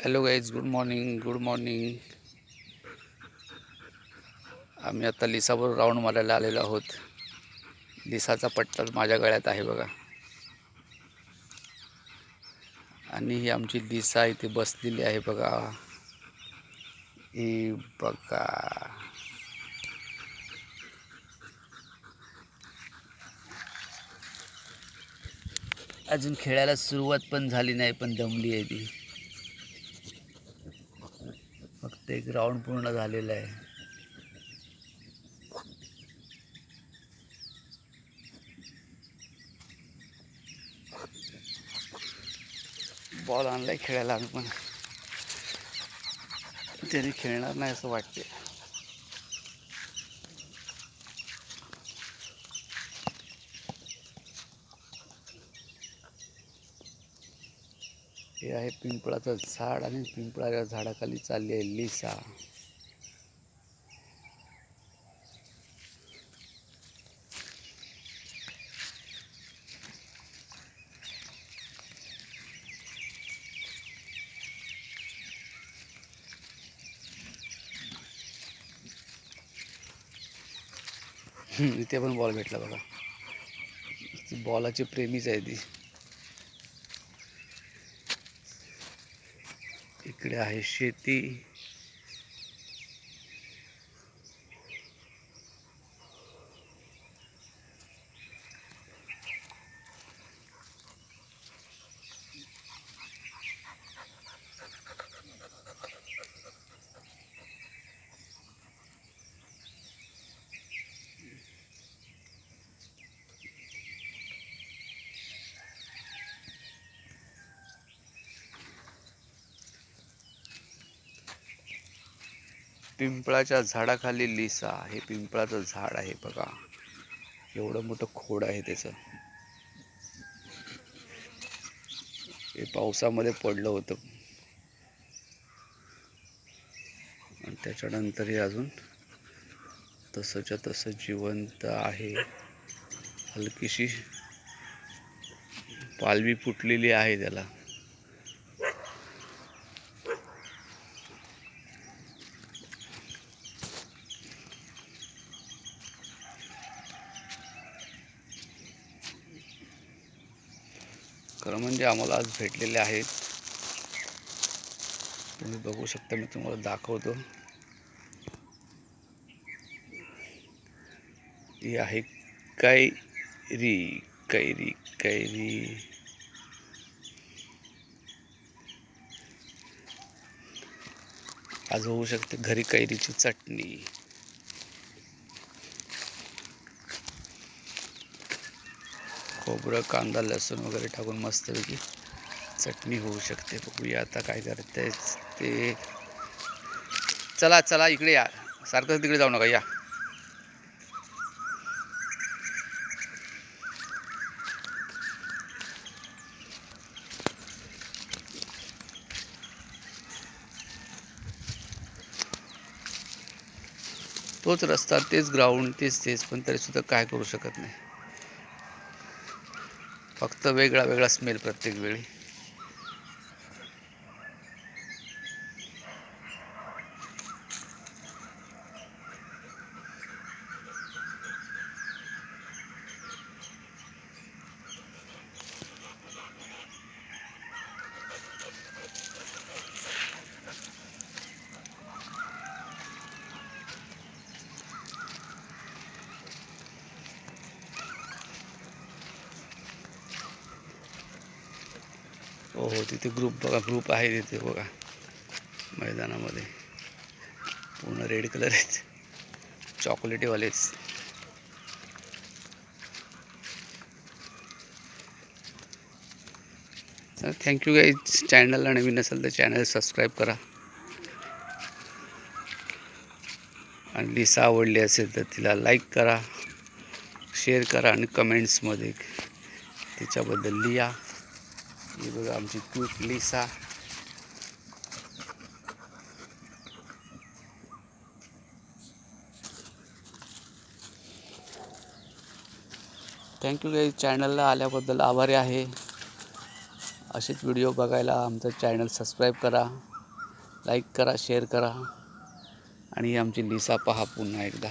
Hello guys, good morning. Good morning. आम्ही आता लिसावर round मारायला आलेलो आहोत. लिसाचा पट्टा माझ्या गळ्यात आहे बघा. आणि ही आमची लिसा इथे बसलेली आहे बघा. ही बघा. अजून खेळायला सुरुवात पण झाली नाही, पण दमली आहे ती. फक्त एक राऊंड पूर्ण झालेला आहे. बॉल आणलाय खेळायला आम्ही, पण त्याने खेळणार नाही असं वाटते. हे आहे पिंपळाचं झाड आणि पिंपळाच्या झाडाखाली चालली आहे लिसा. इथे पण बॉल भेटला बघा. ती बॉलाची प्रेमीच आहे ती. इकडे आहे शेती. पिंपळाच्या झाडाखाली लिसा. हे पिंपळाचं झाड आहे बघा. एवढं मोठं खोड आहे त्याचं. हे पावसामध्ये पडलं होतं आणि त्याच्यानंतर हे अजून तसंच्या तसं जिवंत आहे. हलकीशी पालवी फुटलेली आहे त्याला. खरं म्हणजे आम्हाला आज भेटलेले आहेत. तुम्ही बघू शकता, मी तुम्हाला दाखवतो. ही आहे कैरी. कैरी कैरी. आज होऊ शकते घरी कैरीची चटणी. खोबरं, कांदा, लसूण वगैरे टाकून मस्तपैकी चटणी होऊ शकते. बघूया आता काय करते ते. चला चला इकडे या. सारखं तिकडे जाऊ नका, या. तोच रस्ता, तेच ग्राउंड, तेच पण तरीसुद्धा काय करू शकत नाही. फक्त वेगळा वेगळा स्मेल प्रत्येक वेळी. हो हो, तिथे ग्रुप बघा. ग्रुप आहे तिथे बघा मैदानामध्ये. पूर्ण रेड कलर आहेत, चॉकलेटीवालेच. तर थँक्यू गाईज. चॅनलला नवीन असेल तर चॅनल सबस्क्राईब करा. आणि लिसा आवडली असेल तर तिला लाईक करा, शेअर करा आणि कमेंट्समध्ये तिच्याबद्दल लिहा. ही बघा आमची क्यूट लिसा. Thank you guys. चॅनलला आल्याबद्दल आभारी आहे. असेच व्हिडिओ बघायला आमचं चॅनल सबस्क्राईब करा. लाईक करा, शेअर करा आणि आमची लिसा पहा पुन्हा एकदा.